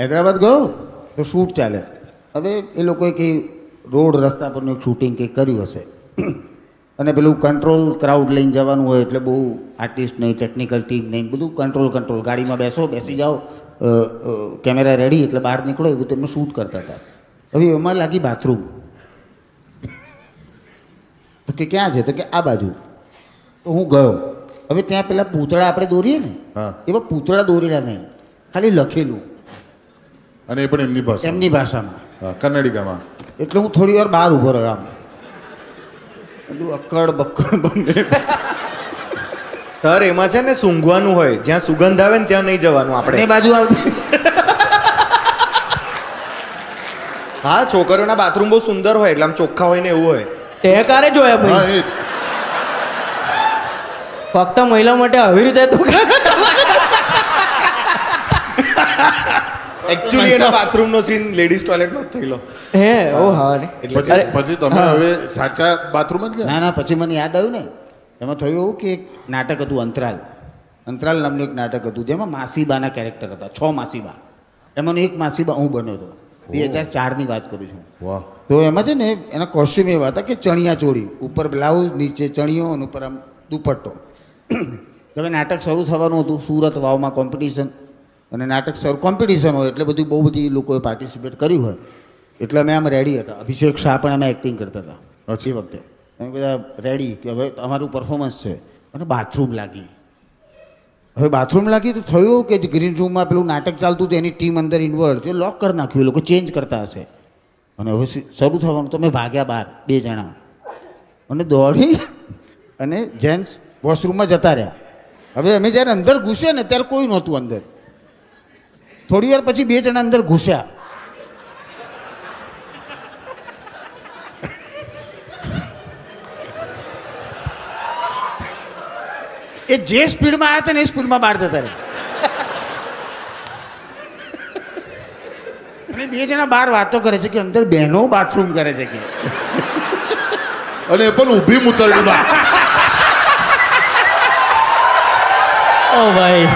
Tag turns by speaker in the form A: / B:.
A: હૈદરાબાદ ગયો તો શૂટ ચાલે. હવે એ લોકોએ કંઈ રોડ રસ્તા પરનું એક શૂટિંગ કંઈક કર્યું હશે અને પેલું કંટ્રોલ ક્રાઉડ લઈને જવાનું હોય એટલે બહુ આર્ટિસ્ટ નહીં, ટેકનિકલ ટીમ નહીં, બધું કંટ્રોલ ગાડીમાં બેસો, બેસી જાઓ, કેમેરા રેડી એટલે બહાર નીકળો, એવું તેમને શૂટ કરતા હતા. હવે એમાં લાગી બાથરૂમ. તો કે ક્યાં છે? તો કે આ બાજુ. તો હું ગયો. હવે ત્યાં પેલા પૂતળા આપણે દોરીએ ને, એવા પૂતળા દોરેલા નહીં, ખાલી લખેલું,
B: અને એ પણ
A: એમની ભાષામાં,
B: કન્નડિકામાં.
A: એટલે હું થોડી વાર બહાર ઊભો રહ્યો. આમ બધું અક્કડ બક્કડ બને.
C: સર એમાં છે ને સૂંઘવાનું હોય, જ્યાં સુગંધ આવે ને ત્યાં નહીં જવાનું આપણે.
A: એ બાજુ આવતી.
C: હા, છોકરીઓના બાથરૂમ બહુ સુંદર હોય એટલે આમ ચોખ્ખા હોય ને એવું હોય.
D: તે કારે જોયા ભાઈ? ફક્ત મહિલા માટે આવી રીતે તો
C: એકચ્યુઅલી એના બાથરૂમનો સીન લેડીઝ ટોયલેટમાં જ થયેલો.
D: હે ઓ હા ને.
B: પછી તમે હવે સાચા બાથરૂમ જ ગયા?
A: ના, પછી મને યાદ આવ્યું ને, એમાં થયું એવું કે એક નાટક હતું અંતરાલ નામનું એક નાટક હતું, જેમાં માસીબાના કેરેક્ટર હતા, 6 માસીબા. એમાંનો એક માસીબા હું બન્યો હતો. 2004ની વાત કરું છું.
B: વાહ.
A: તો એમાં છે ને એના કોસ્ટ્યુમ એવા હતા કે ચણિયા ચોળી, ઉપર બ્લાઉઝ, નીચે ચણિયો અને ઉપર આમ દુપટ્ટો. હવે નાટક શરૂ થવાનું હતું, સુરત વાવમાં કોમ્પિટિશન, અને નાટક કોમ્પિટિશન હોય એટલે બધું બહુ બધી લોકોએ પાર્ટિસિપેટ કર્યું હોય એટલે અમે આમ રેડી હતા. અભિષેક શાહ પણ અમે એક્ટિંગ કરતા હતા એ વખતે. અમે બધા રેડી કે હવે અમારું પરફોર્મન્સ છે. અને બાથરૂમ લાગી. હવે બાથરૂમ લાગી તો થયું કે ગ્રીન રૂમમાં પેલું નાટક ચાલતું હતું, એની ટીમ અંદર ઇન્વોલ્વ છે, લોક કરી નાખ્યું, એ લોકો ચેન્જ કરતા હશે. અને હવે શરૂ થવાનું તો અમે ભાગ્યા બહાર 2 જણા, અને દોડી અને જેન્ટ્સ વોશરૂમમાં જતા રહ્યા. હવે અમે જ્યારે અંદર ઘૂસ્યા ને ત્યારે કોઈ નહોતું અંદર. થોડી વાર પછી 2 જણા અંદર ઘૂસ્યા. એ જે સ્પીડમાં આવ્યા હતા ને એ સ્પીડમાં બહાર જતા રહ્યા. અને 2 જણા બહાર વાતો કરે છે કે અંદર બહેનો બાથરૂમ કરે છે કે,
B: અને એ પણ ઊભી મુતરડીમાં.
D: ઓ ભાઈ